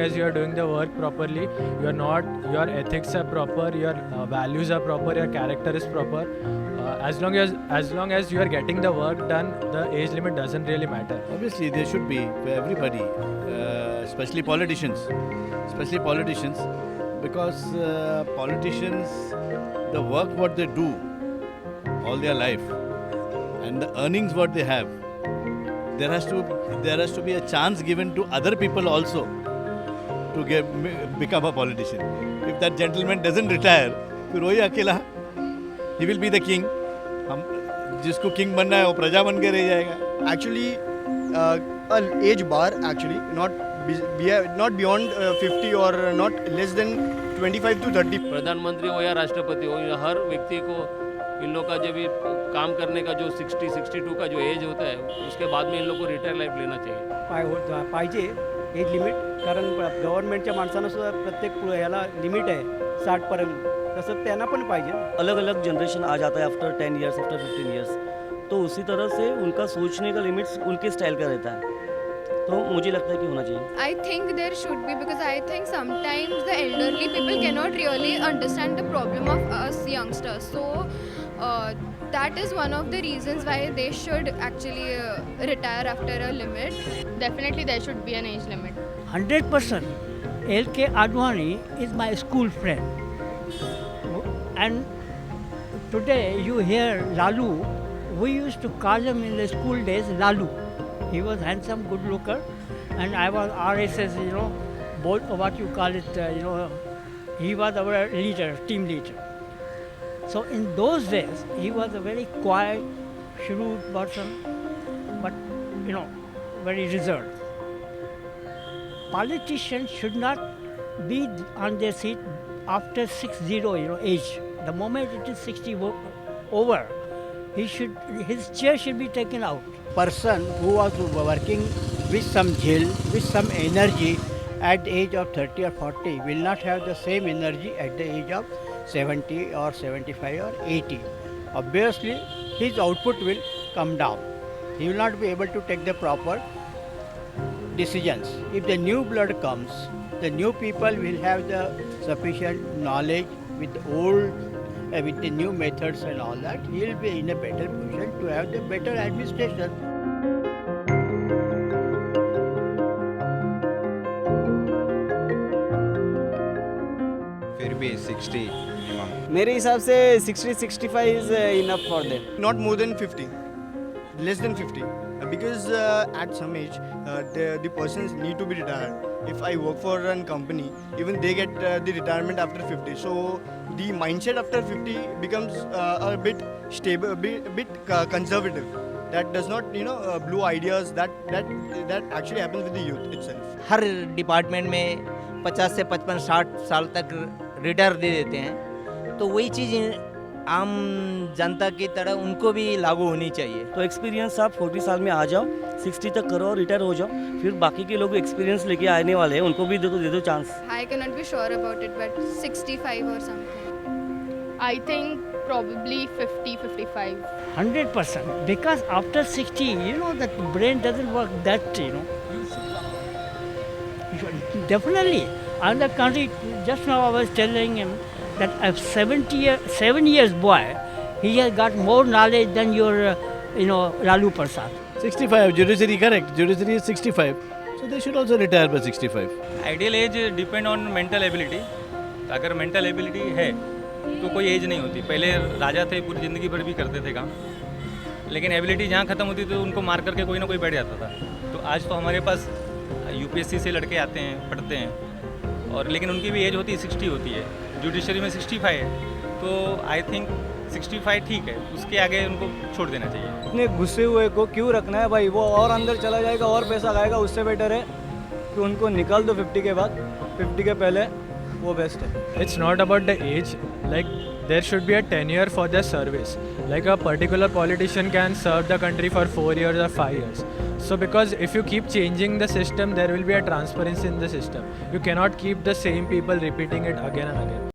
as you are doing the work properly, your ethics are proper, your values are proper, your character is proper. As long as you are getting the work done, the age limit doesn't really matter. Obviously, there should be for everybody, especially politicians. Because politicians, the work what they do all their life, and the earnings what they have, there has to be a chance given to other people also to become a politician. If that gentleman doesn't retire, फिर वही अकेला, he will be the king. हम जिसको king बनना है वो प्रजा बन के रह जाएगा. Actually, an age bar actually not beyond 50 or not less than 25 to 30. प्रधानमंत्री हो या राष्ट्रपति हो, या हर व्यक्ति को इन लोग का जब भी काम करने का जो 60-62 का जो एज होता है, उसके बाद में इन लोग को रिटायर लाईफ लेना चाहिए. पाहिजे एज लिमिट, कारण गव्हर्नमेंटच्या माणसांना सुद्धा प्रत्येक याला लिमिट आहे 60पर्यंत, तसं त्यांना पण पाहिजे. अलग अलग जनरेशन आ जाता है आफ्टर 10 ईयर्स, आफ्टर 15 ईयर्स, तो उसी तरह से उनका सोचने का लिमिट्स उनके स्टाइल का रहता है. तो मुझे लगता है कि होना चाहिए. I think there should be, because I think sometimes the elderly people cannot really understand the problem of us youngsters. So that is one of the reasons why they should actually retire after a limit. Definitely there should be an age limit. 100%. L.K. Advani is my school friend. And today you hear Lalu, we used to call him in the school days Lalu. He was handsome, good looker, and I was RSS, both what you call it, he was our leader, team leader. So in those days, he was a very quiet, shrewd person, but, very reserved. Politicians should not be on their seat after 60, age. The moment it is 60 over, his chair should be taken out. Person who was working with some zeal, with some energy at the age of 30 or 40 will not have the same energy at the age of 70 or 75 or 80. Obviously, his output will come down. He will not be able to take the proper decisions. If the new blood comes, the new people will have the sufficient knowledge with the new methods and all that. He will be in a better position to have the better administration. फिर भी 60 minimum. मेरे हिसाब से 60-65 is enough for them. Not more than 50, less than 50. Because at some age, the persons need to be retired. If I work for a company, even they get the retirement after 50. So the mindset after 50 becomes a bit stable, a bit conservative. That does not, blue ideas. That actually happens with the youth itself. Her department में 50 से 55-60 साल तक retire दे देते हैं, तो वही चीज़ आम जनता की तरह उनको भी लागू होनी चाहिए. तो एक्सपीरियंस आप 40 साल में आ जाओ, 60 तक करो और रिटायर हो जाओ, फिर बाकी के लोग एक्सपीरियंस लेके आने वाले हैं, उनको भी दे दो chance. I cannot be sure about it, but 65 or something. I think probably 50-55. 100%. Because after 60, that brain doesn't work that, Definitely. Another country, just now I was telling him that a 7 years boy, he has got more knowledge than your, Lalu Prasad. 65, judiciary correct. Judiciary is 65. So they should also retire by 65. Ideal age depend on mental ability. अगर mental ability है तो कोई as नहीं होती. पहले राजा थे, पूरी ज़िंदगी भर भी करते थे काम, लेकिन एबिलिटी जहाँ ख़त्म होती तो उनको मार करके कोई ना कोई बैठ जाता था. तो आज तो हमारे पास यूपीएससी से लड़के आते हैं, पढ़ते हैं, और लेकिन उनकी भी एज होती है 60 होती है. जुडिशरी में 65 है, तो आई थिंक 65 ठीक है, उसके आगे उनको छोड़ देना चाहिए. इतने गुस्से हुए को क्यों रखना है भाई? वो और अंदर चला जाएगा और पैसा खाएगा. उससे बेटर है कि उनको निकाल दो 50 के बाद, 50 के पहले, वो बेस्ट है. It's not about the age. Like, there should be a tenure for their service. Like, a particular politician can serve the country for 4 years or 5 years. So because if you keep changing the system, there will be a transparency in the system. You cannot keep the same people repeating it again and again.